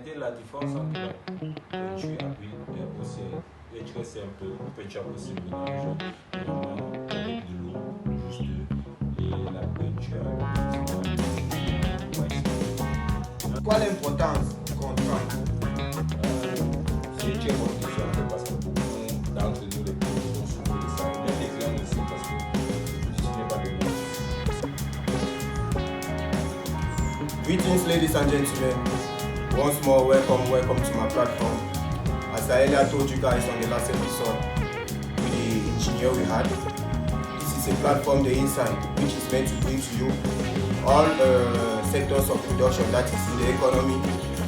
été la différence entre la peinture et puis c'est c'est un peu peinture possible mélange vraiment avec de l'eau juste et la peinture. Quelle l'importance du contrat? C'est une très bonne question parce que beaucoup d'entre nous les sont souvent de ça. Il y a des exemples aussi parce que ce n'est pas de moi. Greetings, ladies and gentlemen. Once more, welcome to my platform. As I earlier told you guys on the last episode with the engineer we had, this is a platform, Theinside, which is meant to bring to you all sectors of production that is in the economy,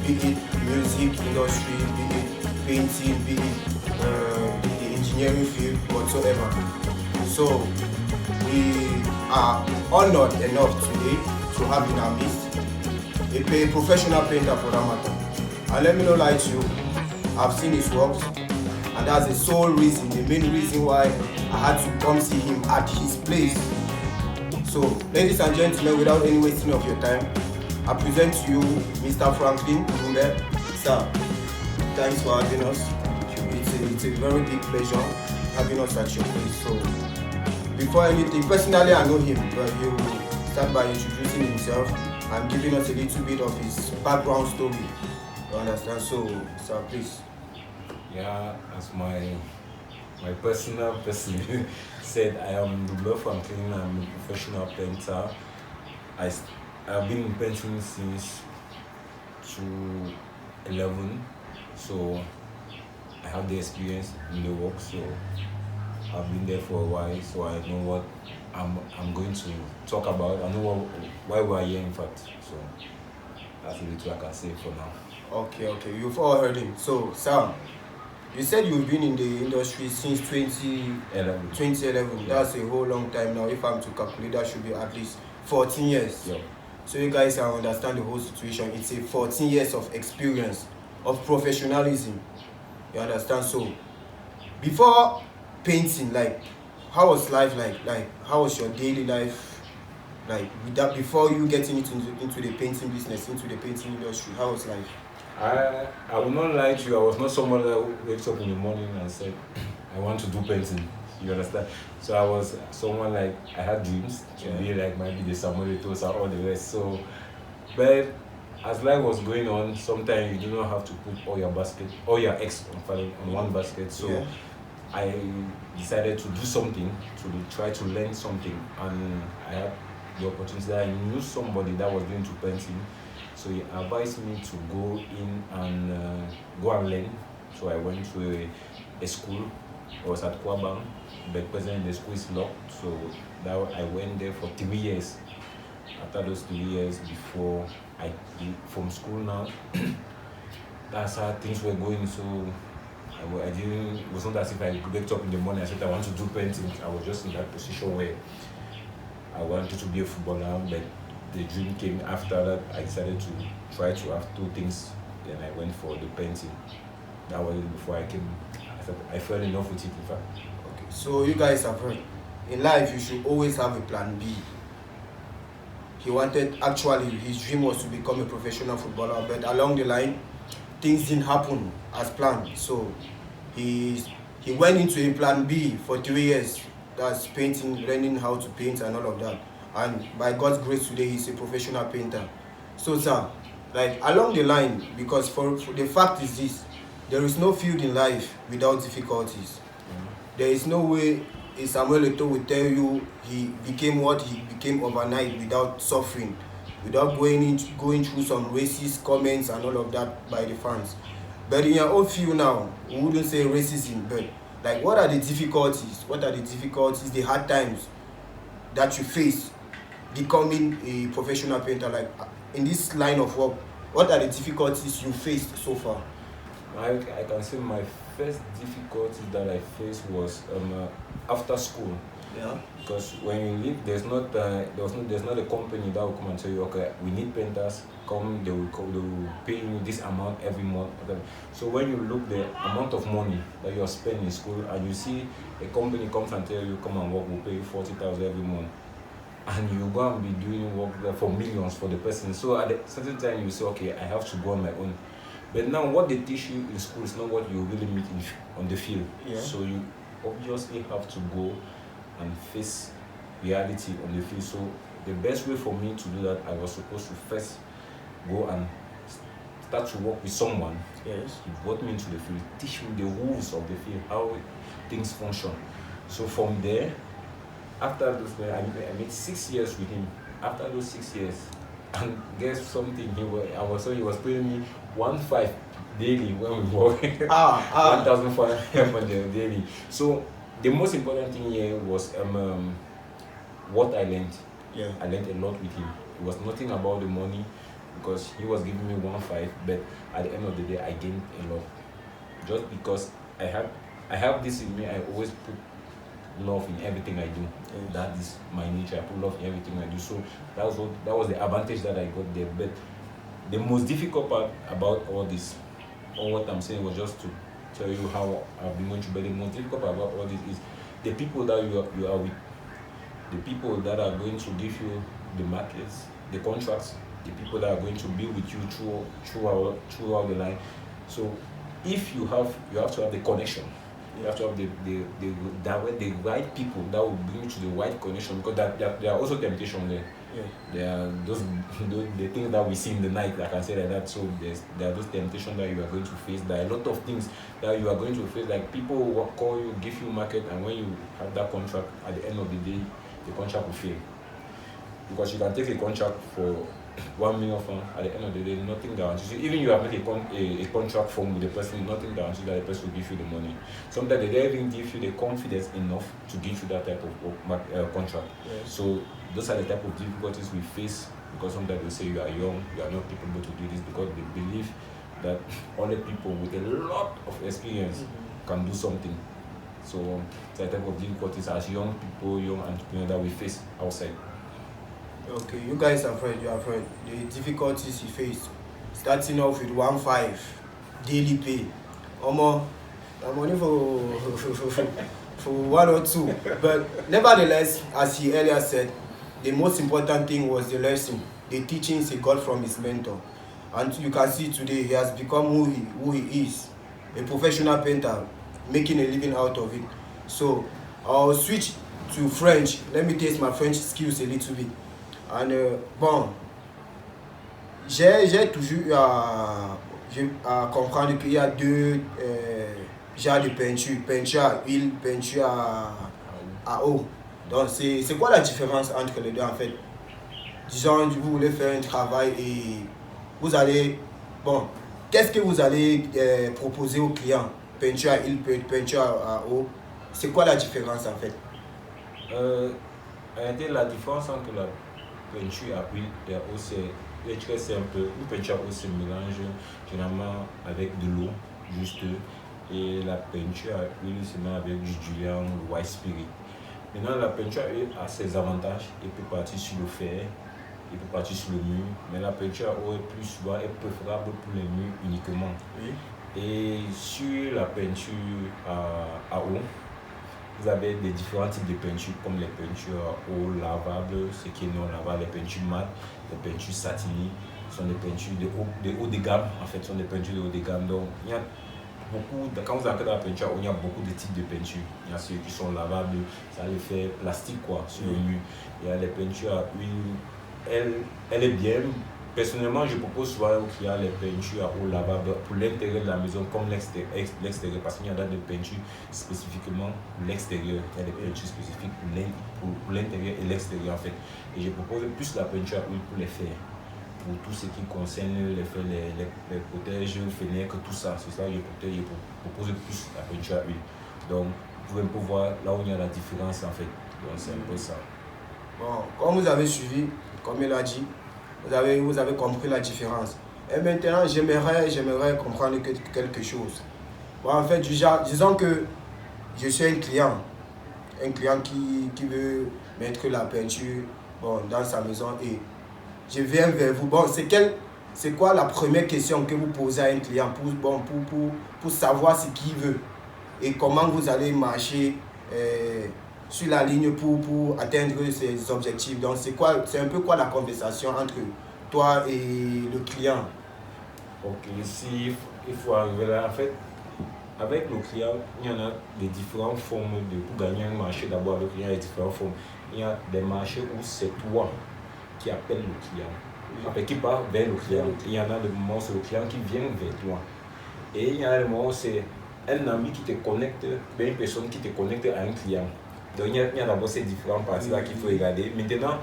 be it music industry, be it painting, be it the engineering field, whatsoever. So we are honored enough today to have in our midst a professional painter for that matter. And let me not lie to you, I've seen his works, and that's the sole reason, the main reason why I had to come see him at his place. So, ladies and gentlemen, without any wasting of your time, I present to you Mr. Frankline. Sir, thanks for having us. It's a very big pleasure having us at your place. So, before anything, personally I know him, but he will start by introducing himself and giving us a little bit of his background story. You understand? So, sir, please. Yeah, as my personal person said, I am Frankline. I'm a professional painter. I've been in painting since 2011, so I have the experience in the work. So I've been there for a while, so I know what I'm going to talk about. I know why we are here, in fact. So that's the little I can say for now. Okay, you've all heard him. So, Sam, you said you've been in the industry since 2011. Yeah. That's a whole long time now. If I'm to calculate, that should be at least 14 years. Yeah. So you guys can understand the whole situation. It's a 14 years of experience, of professionalism. You understand? So, before painting, like, how was life like? Like, how was your daily life? Like, with that, before you getting into the painting business, into the painting industry, how was life? I will not lie to you. I was not someone that wakes up in the morning and said, I want to do painting. You understand? So I was someone like, I had dreams to be like maybe the Samuel Eto's and all the rest. So, but as life was going on, sometimes you do not have to put all your eggs on one basket. So I decided to do something, to try to learn something, and I had the opportunity that I knew somebody that was doing painting. So he advised me to go in and go and learn. So I went to a school. I was at Kwabang, but presently the school is locked. So that I went there for 3 years. After those 3 years, before I from school now, that's how things were going. So it was not as if I wake up in the morning and said I want to do painting. I was just in that position where I wanted to be a footballer, but the dream came after that. I decided to try to have two things. Then I went for the painting. That was it before I came. I fell in love with it, in fact. Okay, so you guys have heard, in life you should always have a plan B. His dream was to become a professional footballer, but along the line, things didn't happen as planned. So he went into a plan B for 3 years. That's painting, learning how to paint and all of that. And by God's grace today, he's a professional painter. So, sir, like along the line, because for the fact is this, there is no field in life without difficulties. There is no way a Samuel Eto'o will tell you he became what he became overnight without suffering, without going through some racist comments and all of that by the fans. But in your own field now, we wouldn't say racism, but like what are the difficulties? What are the difficulties, the hard times that you face becoming a professional painter? Like in this line of work, what are the difficulties you faced so far? I can say my first difficulty that I faced was after school. Yeah. Because when you leave, there's not a company that will come and tell you, okay, we need painters. They will pay you this amount every month. So when you look the amount of money that you are spending in school, and you see a company comes and tell you, come and work, we'll pay you 40,000 every month, and you go and be doing work there for millions for the person. So at a certain time you say, okay, I have to go on my own. But now what they teach you in school is not what you really meet on the field. Yeah. So you obviously have to go and face reality on the field. So the best way for me to do that, I was supposed to first go and start to work with someone. Yes. He brought me into the field, teach me the rules of the field, how things function. So from there, after those, I made 6 years with him. After those 6 years, and guess something, he was paying me 1,500 daily when we work. 1,500 daily. So the most important thing here was what I learned. Yeah. I learned a lot with him. It was nothing about the money, because he was giving me 1,500, but at the end of the day, I gained a lot. Just because I have this in me, I always put love in everything I do. Yes. That is my nature. I put love in everything I do. So that was the advantage that I got there. But the most difficult part about all this, or what I'm saying, was just to tell you how I've been going through. But the most difficult part about all this is the people that you are with, the people that are going to give you the markets, the contracts, the people that are going to be with you throughout the line. So if you have to have the connection. You have to have the right people that will bring you to the right connection, because there are also temptation there. Yeah. There are those the things that we see in the night, I can say like that. So there are those temptations that you are going to face. There are a lot of things that you are going to face. Like people will call you, give you market, and when you have that contract, at the end of the day, the contract will fail. Because you can take a contract for 1 million francs, at the end of the day, nothing guarantees you. Even you have made a contract form with the person, nothing guarantees that the person will give you the money. Sometimes they don't even give you the confidence enough to give you that type of contract. Yes. So those are the type of difficulties we face, because sometimes they say you are young, you are not capable to do this, because they believe that only people with a lot of experience can do something. So it's a type of difficulties as young people, young entrepreneurs that we face outside. Okay, you guys are afraid, you are afraid. The difficulties you face, starting off with 1,500 daily pay. Omo, the money for 1 or 2. But nevertheless, as he earlier said, the most important thing was the lesson, the teachings he got from his mentor. And you can see today he has become who he is, a professional painter, making a living out of it. So I'll switch to French. Let me test my French skills a little bit. And bon, j'ai toujours eu à comprendre qu'il y a deux genres de peinture à huile, peinture à eau. Donc c'est quoi la différence entre les deux en fait? Disons, vous voulez faire un travail et vous allez, bon, qu'est-ce que vous allez proposer aux clients? Peinture à huile, peinture à eau. C'est quoi la différence en fait? La différence entre la peinture à huile et à eau, c'est très simple. Une peinture à eau se mélange généralement avec de l'eau, juste, et la peinture à huile se mélange avec du diluant, le white spirit. Maintenant, la peinture à huile a ses avantages. Elle peut partir sur le fer, elle peut partir sur le mur, mais la peinture à eau est plus souvent préférable pour les murs uniquement. Oui. Et sur la peinture à eau, vous avez des différents types de peintures, comme les peintures à eau lavables, ce qui est non lavable, les peintures mates, les peintures satinées, sont des peintures de haut de gamme, en fait, sont des peintures de haut de gamme. Donc, il y a beaucoup, quand vous entrez dans la peinture à eau, il y a beaucoup de types de peintures. Il y a ceux qui sont lavables, ça a l'effet plastique, quoi, sur le mur. Il y a les peintures à huile, elle est bien. Personnellement, je propose souvent qu'il y a les peintures à eau lavable pour l'intérieur de la maison comme l'extérieur, parce qu'il y a des peintures spécifiquement pour l'extérieur. Il y a des peintures spécifiques pour l'intérieur et l'extérieur en fait. Et je propose plus la peinture à huile pour les fers, pour tout ce qui concerne les fers, les protèges, fenêtres, tout ça. C'est ça que je propose plus la peinture à huile. Donc, vous pouvez un peu voir là où il y a la différence en fait. Donc, c'est un peu ça. Bon, comme vous avez suivi, comme il a dit, vous avez compris la différence. Et maintenant, j'aimerais comprendre quelque chose. Bon, en fait, disons que je suis un client qui veut mettre la peinture dans sa maison et je viens vers vous. Bon, c'est quoi la première question que vous posez à un client pour savoir ce qu'il veut et comment vous allez marcher sur la ligne pour atteindre ses objectifs. Donc c'est un peu quoi la conversation entre toi et le client? Ok, ici, il faut arriver là. En fait, avec le client, il y en a des différentes formes pour gagner un marché. D'abord, avec le client, il y a différentes formes. Il y a des marchés où c'est toi qui appelles le client, après qui part vers le client. Il y en a des moments où c'est le client qui vient vers toi. Et il y a des moments où c'est un ami qui te connecte, une personne qui te connecte à un client. Donc il y a d'abord ces différentes parties-là qu'il faut regarder. Maintenant,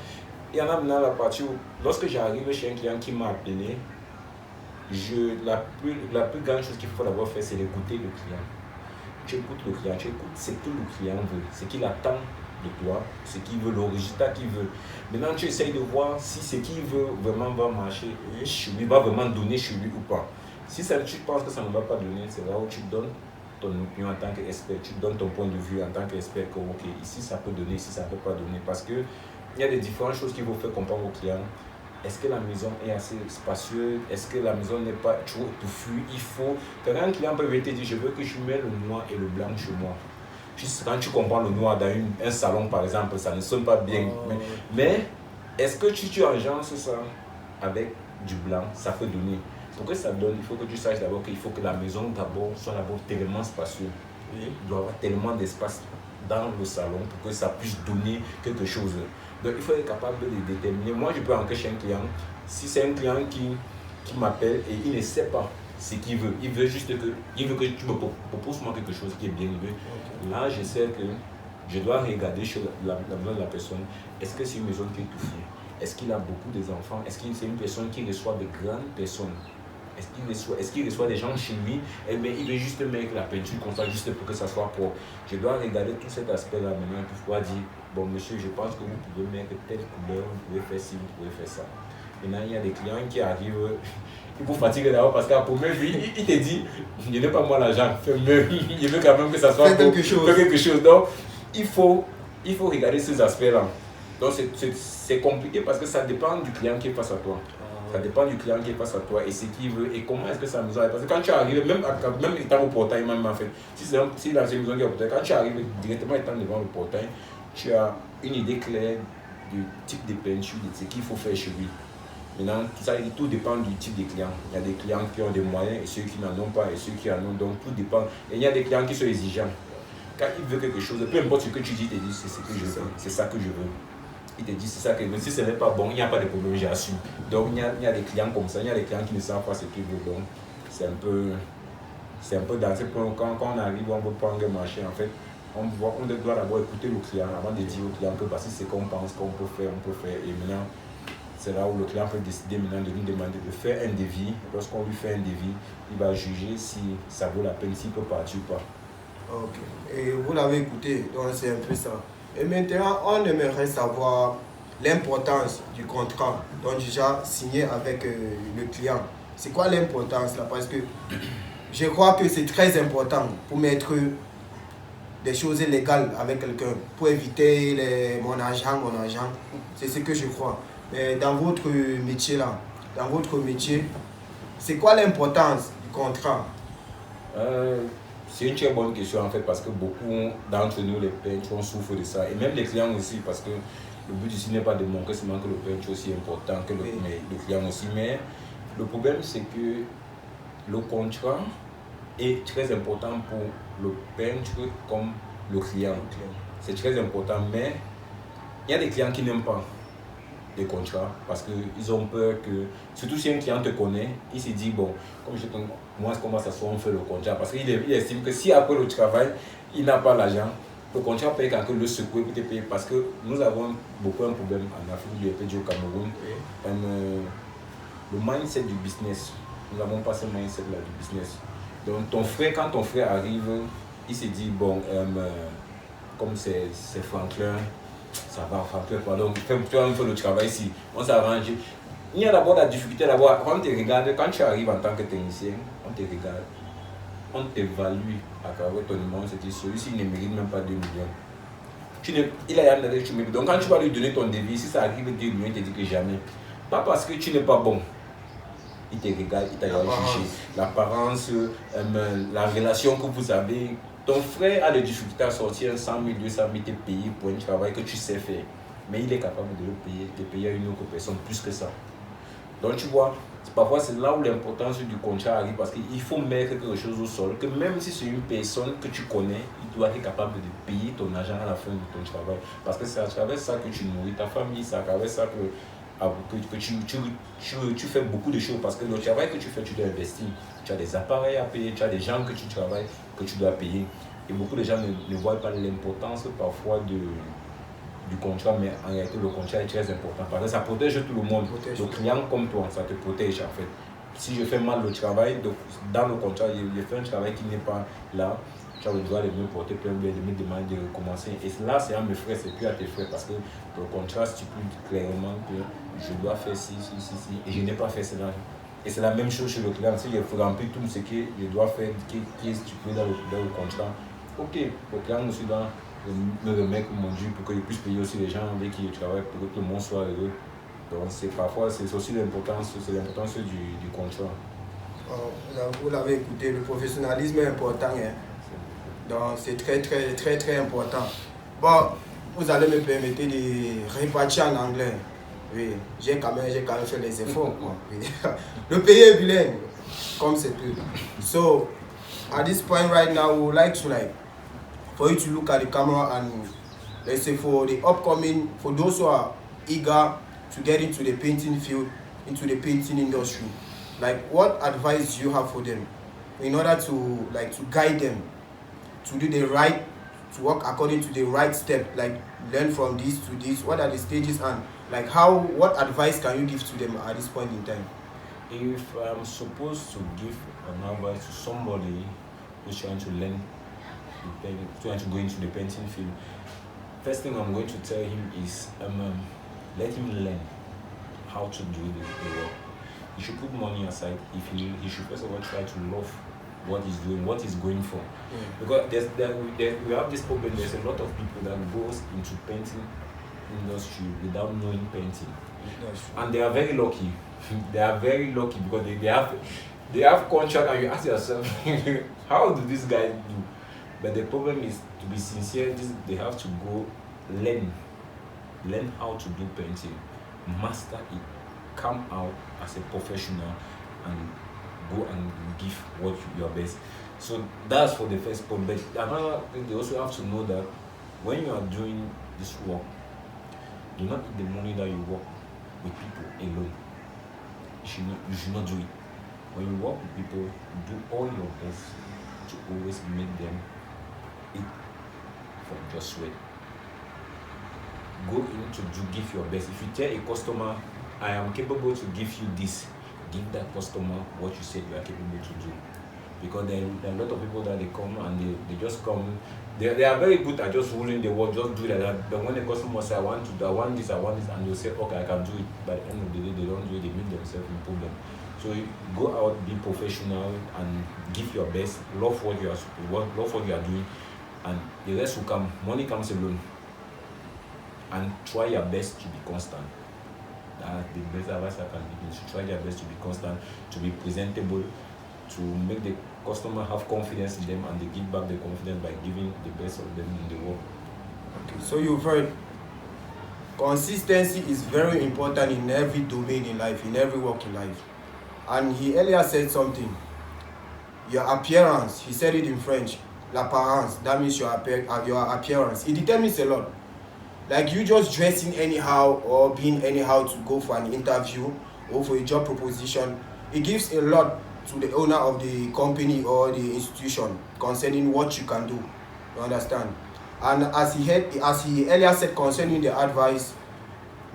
il y en a maintenant la partie où, lorsque j'arrive chez un client qui m'a appelé, la plus grande chose qu'il faut d'abord faire, c'est d'écouter le client. Tu écoutes le client, tu écoutes ce que le client veut, ce qu'il attend de toi, ce qu'il veut, le résultat qu'il veut. Maintenant, tu essayes de voir si ce qu'il veut vraiment va marcher chez lui, va vraiment donner chez lui ou pas. Si ça, tu penses que ça ne va pas donner, c'est là où tu donnes ton opinion en tant qu'expert, tu donnes ton point de vue en tant qu'expert que ok, ici ça peut donner, ici ça ne peut pas donner. Parce qu'il y a des différentes choses qu'il faut faire comprendre au client. Est-ce que la maison est assez spacieuse? Est-ce que la maison n'est pas trop étouffue? Il faut. Quand un client peut venir te dire je veux que tu mets le noir et le blanc chez moi. Quand tu comprends le noir dans un salon par exemple, ça ne sonne pas bien. Mais est-ce que tu agences ça avec du blanc? Ça peut donner. Pour que ça donne, il faut que tu saches d'abord qu'il faut que la maison soit d'abord tellement spacieuse. Il doit y avoir tellement d'espace dans le salon pour que ça puisse donner quelque chose. Donc il faut être capable de déterminer. Moi je peux entrer chez un client, si c'est un client qui m'appelle et il ne sait pas ce qu'il veut, il veut juste que tu me proposes moi quelque chose qui est bien élevé. Là je sais que je dois regarder sur la maison de la personne. Est-ce que c'est une maison qui est étouffée? Est-ce qu'il a beaucoup d'enfants? Est-ce que c'est une personne qui reçoit de grandes personnes? Est-ce qu'il reçoit des gens chez lui? Eh bien, il veut juste mettre la peinture comme ça, juste pour que ça soit propre. Je dois regarder tout cet aspect-là maintenant pour pouvoir dire, bon monsieur, je pense que vous pouvez mettre telle couleur, vous pouvez faire ci, vous pouvez faire ça. Maintenant, il y a des clients qui arrivent, ils vous fatiguent d'abord parce qu'à pour lui, il te dit, je n'ai pas moi l'argent, fais mieux, il veut quand même que ça soit fais quelque chose. Donc, il faut regarder ces aspects-là. Donc, c'est compliqué parce que ça dépend du client qui est face à toi. Ça dépend du client qui est face à toi et ce qu'il veut et comment est-ce que sa maison est. Parce que quand tu arrives, même étant au portail, même en fait, si la maison qui est au portail, quand tu arrives directement étant devant le portail, tu as une idée claire du type de peinture, de ce qu'il faut faire chez lui. Maintenant, tout dépend du type de client. Il y a des clients qui ont des moyens et ceux qui n'en ont pas et ceux qui en ont. Donc tout dépend. Et il y a des clients qui sont exigeants. Quand il veut quelque chose, peu importe ce que tu dis, il te dit c'est ce que je veux, c'est ça que je veux. Il te dit c'est ça que mais si ce n'est pas bon, il n'y a pas de problème, j'assume. Donc il y a des clients comme ça, il y a des clients qui ne savent pas ce qu'ils veulent. Donc c'est un peu dans ce point, quand on arrive, on veut prendre un marché, en fait, on doit d'abord écouter le client avant de dire au client que voici ce qu'on pense qu'on peut faire, Et maintenant, c'est là où le client peut décider maintenant de nous demander de faire un devis. Lorsqu'on lui fait un devis, il va juger si ça vaut la peine, s'il peut partir ou pas. Ok. Et vous l'avez écouté, donc c'est un peu ça. Et maintenant, on aimerait savoir l'importance du contrat, donc déjà signé avec le client. C'est quoi l'importance là? Parce que je crois que c'est très important pour mettre des choses légales avec quelqu'un, pour éviter mon argent. C'est ce que je crois. Mais dans votre métier là, c'est quoi l'importance du contrat? C'est une très bonne question en fait parce que beaucoup d'entre nous, les peintres, on souffre de ça. Et même les clients aussi parce que le but ici n'est pas de montrer seulement que le peintre est aussi important que mais le client aussi. Mais le problème c'est que le contrat est très important pour le peintre comme le client. C'est très important, mais il y a des clients qui n'aiment pas des contrats parce qu'ils ont peur que, surtout si un client te connaît, il se dit bon, comme je te moi est-ce qu'on va s'asseoir, on fait le contrat parce qu'il estime que si après le travail, il n'a pas l'argent, le contrat paye quand le secouer pour te payer parce que nous avons beaucoup un problème en Afrique du EP au Cameroun. Le mindset du business, nous n'avons pas ce mindset là du business. Donc quand ton frère arrive, il se dit bon, comme c'est Frankline, ça va, Frankline, donc tu vas me faire le travail ici, on s'arrange. Il y a d'abord la difficulté d'avoir, quand on te regarde, quand tu arrives en tant que technicien, on te regarde, on t'évalue à travers ton numéro, on se dit celui-ci ne mérite même pas 2 millions. Il a rien tu mérites. Donc quand tu vas lui donner ton devis, si ça arrive 2 millions, il te dit que jamais. Pas parce que tu n'es pas bon. Il te regarde, il t'a jugé. L'apparence, la relation que vous avez. Ton frère a des difficultés à sortir 100 000, 200 000 te payer pour un travail que tu sais faire. Mais il est capable de le payer, de payer à une autre personne plus que ça. Donc tu vois, Parfois, c'est là où l'importance du contrat arrive parce qu'il faut mettre quelque chose au sol, que même si c'est une personne que tu connais, il doit être capable de payer ton argent à la fin de ton travail. Parce que c'est à travers ça que tu nourris ta famille, c'est à travers ça que tu fais beaucoup de choses. Parce que le travail que tu fais, tu dois investir. Tu as des appareils à payer, tu as des gens que tu travailles, que tu dois payer. Et beaucoup de gens ne voient pas l'importance parfois du contrat, mais en réalité le contrat est très important parce que ça protège tout le monde. Le client comme toi, ça te protège en fait. Si je fais mal le travail, donc dans le contrat, je fais un travail qui n'est pas là, tu as le droit de me porter plainte, de me demander de recommencer. Et là, c'est à mes frais, c'est plus à tes frais parce que le contrat stipule clairement que je dois faire ci, et je n'ai pas fait cela. Et c'est la même chose chez le client. Si je remplis tout ce que je dois faire, qui est stipulé dans le contrat, ok, le client aussi doit me remettre mon dû pour que je puisse payer aussi les gens avec qui je travaille pour que tout le monde soit heureux. Donc parfois c'est aussi l'importance du contrat. Vous l'avez écouté, le professionnalisme est important. Hein? Donc c'est très important. Bon, vous allez me permettre de répartir en anglais. Oui, j'ai quand même fait les efforts. Oui. Le pays est bilingue, comme c'est tout. So, at this point right now, we would like to for you to look at the camera and let's say for the upcoming, for those who are eager to get into the painting field, into the painting industry, what advice do you have for them in order to guide them to do the right, to work according to the right step, learn from this to this? What are the stages and what advice can you give to them at this point in time? If I'm supposed to give an advice to somebody who's trying to learn, trying to go into the painting field, first thing I'm going to tell him is let him learn how to do the work. He should put money aside. He should first of all try to love what he's doing, what he's going for. Because we have this problem. There's a lot of people that goes into painting industry without knowing painting, and they are very lucky. They are very lucky because they have contract, and you ask yourself, how do these guys do? But the problem is, to be sincere, they have to go learn how to do painting, master it, come out as a professional, and go and give what your best. So that's for the first point. But another thing, they also have to know that when you are doing this work, do not eat the money that you work with people alone. You should not do it. When you work with people, do all your best to always make them eat from your sweat. Go in to give your best. If you tell a customer, I am capable to give you this, give that customer what you said you are capable to do. Because there are a lot of people that they come and they just come. They are very good at just ruling the world, just do that. But when the customer says, I want this, and they'll say, okay, I can do it. By the end of the day, they don't do it, they make themselves in problem. So you go out, be professional, and give your best, love what you are doing, and the rest will come. Money comes alone. And try your best to be constant. That's the best advice I can give you. So try your best to be constant, to be presentable, to make the customer have confidence in them, and they give back the confidence by giving the best of them in the work. Okay, so you've heard consistency is very important in every domain in life, in every walk in life. And he earlier said something. Your appearance, he said it in French, l'apparence, that means your appearance. It determines a lot. You just dressing anyhow or being anyhow to go for an interview or for a job proposition, it gives a lot to the owner of the company or the institution concerning what you can do. You understand? And as he earlier said concerning the advice,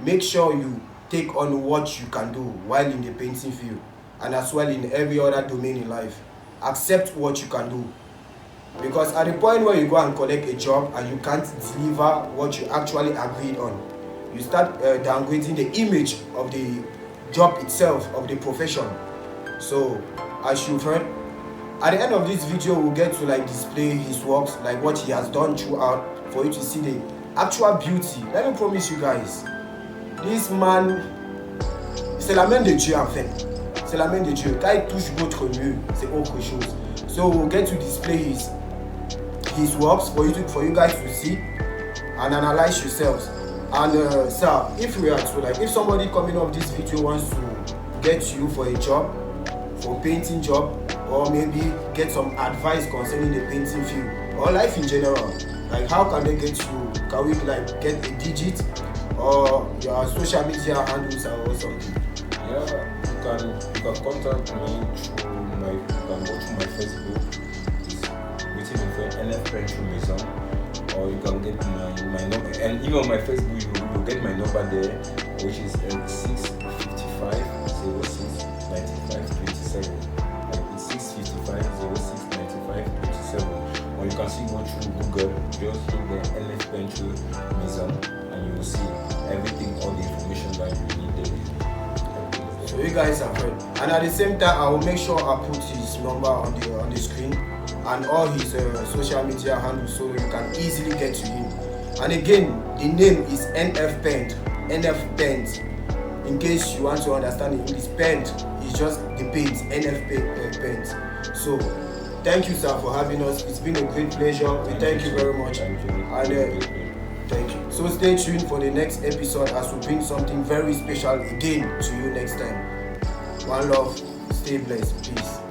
make sure you take on what you can do while in the painting field and as well in every other domain in life. Accept what you can do. Because at the point where you go and collect a job and you can't deliver what you actually agreed on, you start downgrading the image of the job itself, of the profession. So, as you've heard, at the end of this video, we'll get to display his works, what he has done throughout, for you to see the actual beauty. Let me promise you guys, this man, c'est la main de Dieu en fait. C'est la main de Dieu. Quand il touche votre mur, c'est autre chose. So we'll get to display his works for you guys to see and analyze yourselves. And sir, if we are to if somebody coming up this video wants to get to you for a job, for painting job, or maybe get some advice concerning the painting field or life in general, like how can they get you? Can we like get a digit or your social media handles or something? Yeah, you can contact me through you can go to my Facebook, it's written in NF Pension Maison, or you can get my number, and even on my Facebook you get my number there, which is 655 06 95 27. Like it's 655 06 95 27. Or you can see go through Google, just look the NF Pension Maison, and you will see everything, all the information that you need there. So you guys are heard. And at the same time, I will make sure I put his number on the screen and all his social media handles so you can easily get to him. And again, the name is NF Paint. NF Paint. In case you want to understand it, English, paint is just the paint. NF Paint. So thank you, sir, for having us. It's been a great pleasure. We thank you very much. Thank you. And thank you. So stay tuned for the next episode as we bring something very special again to you next time. One love, stay blessed, peace.